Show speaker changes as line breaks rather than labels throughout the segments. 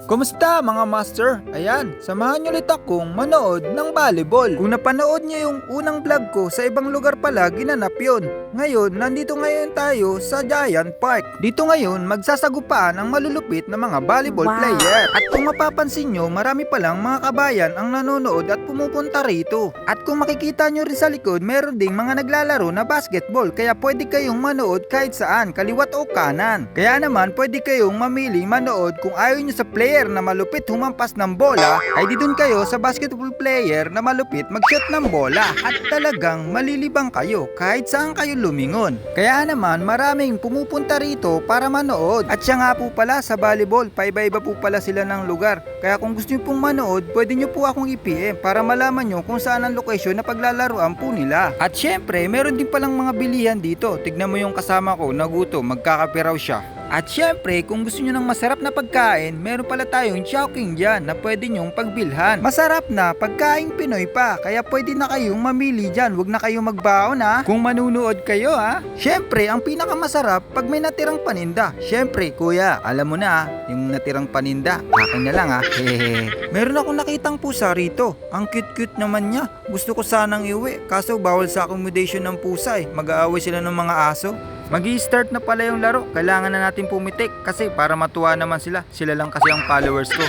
Kumusta mga master? Ayan, samahan niyo ulit akong manood ng volleyball. Kung napanood niyo yung unang vlog ko, sa ibang lugar pala ginanap yun. Ngayon, nandito ngayon tayo sa Giant Park. Dito ngayon, magsasagupaan ang malulupit na mga volleyball player. At kung mapapansin nyo, marami palang mga kabayan ang nanonood at pumupunta rito. At kung makikita nyo rin sa likod, meron ding mga naglalaro na basketball. Kaya pwede kayong manood kahit saan, kaliwat o kanan. Kaya naman, pwede kayong mamili manood kung ayaw nyo sa player na malupit humampas ng bola, ay di dun kayo sa basketball player na malupit mag-shoot ng bola. At talagang malilibang kayo kahit saan kayo lumingon. Kaya naman maraming pumupunta rito para manood. At siya nga po pala sa volleyball, paiba-iba po pala sila ng lugar. Kaya kung gusto nyo pong manood, pwede nyo po akong i-PM para malaman nyo kung saan ang location na paglalaruan po nila. At syempre, meron din palang mga bilihan dito. Tignan mo yung kasama ko, nagutom, magkakape raw siya. At syempre, kung gusto nyo ng masarap na pagkain, meron pala tayong Chowking dyan na pwede nyong pagbilhan. Masarap na pagkain Pinoy pa, kaya pwede na kayong mamili dyan. Huwag na kayong magbaon ha, kung manunood kayo ha. Syempre, ang pinakamasarap pag may natirang paninda. Syempre, kuya, alam mo na yung natirang paninda, akin na lang ha. Hehehe. Meron akong nakitang pusa rito. Ang cute-cute naman niya. Gusto ko sanang iuwi, kaso bawal sa accommodation ng pusa eh. Mag-aaway sila ng mga aso. Magi-start na pala yung laro. Kailangan na natin pumitik kasi para matuwa naman sila. Sila lang kasi ang followers ko.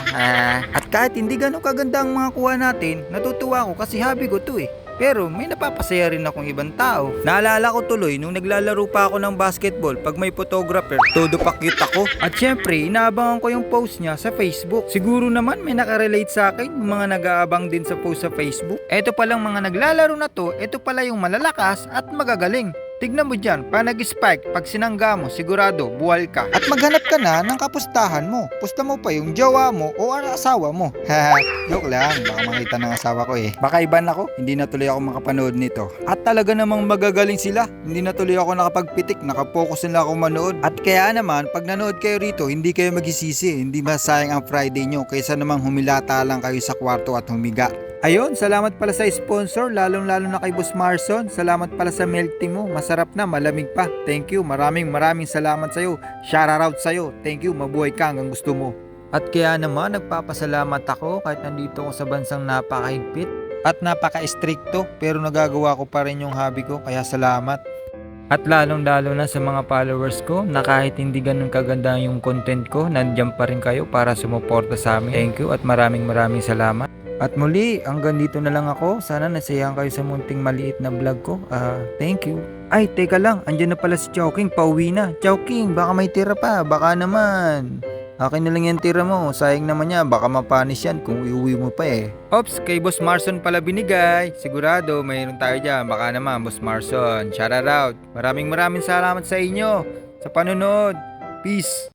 At kahit hindi ganun kaganda ang mga kuha natin, natutuwa ako kasi hobby ko to eh. Pero may napapasaya rin akong ibang tao. Naalala ko tuloy nung naglalaro pa ako ng basketball, pag may photographer, todo pa cute ako. At syempre, inaabangan ko yung post niya sa Facebook. Siguro naman may nakarelate sa akin, yung mga nag-aabang din sa post sa Facebook. Eto palang mga naglalaro na to, eto pala yung malalakas at magagaling. Tignan mo dyan, pa nag-spike, pag sinangga mo, sigurado, buwal ka. At maghanap ka na ng kapustahan mo. Pusta mo pa yung jowa mo o asawa mo. Haha, joke lang, baka makita ng asawa ko eh. Baka iban ako, hindi na tuloy ako makapanood nito. At talaga namang magagaling sila. Hindi na tuloy ako nakapagpitik, nakapokus na ako manood. At kaya naman, pag nanood kayo rito, hindi kayo magsisisi, hindi masayang ang Friday nyo, kaysa namang humilata lang kayo sa kwarto at humiga. Ayun, salamat pala sa sponsor, lalong-lalo na kay Boss Marson. Salamat pala sa milk tea mo, masarap na, malamig pa. Thank you, maraming salamat sa'yo. Shout out sa'yo, thank you, mabuhay ka hanggang gusto mo. At kaya naman, nagpapasalamat ako kahit nandito ako sa bansang napakahigpit at napaka-stricto, pero nagagawa ko pa rin yung hobby ko, kaya salamat. At lalong-lalo na sa mga followers ko na kahit hindi ganun kaganda yung content ko, nandiyan pa rin kayo para sumuporta sa amin. Thank you at maraming salamat. At muli, hanggang dito na lang ako. Sana nasayahan kayo sa munting maliit na vlog ko. Thank you. Ay, teka lang. Andyan na pala si Chowking. Pauwi na. Chowking, baka may tira pa. Baka naman. Akin na lang yan tira mo. Sayang naman niya. Baka mapanis yan kung iuwi mo pa eh. Ops, kay Boss Marson pala binigay. Sigurado, mayroon tayo dyan. Baka naman, Boss Marson. Shout out. Maraming salamat sa inyo. Sa panonood. Peace.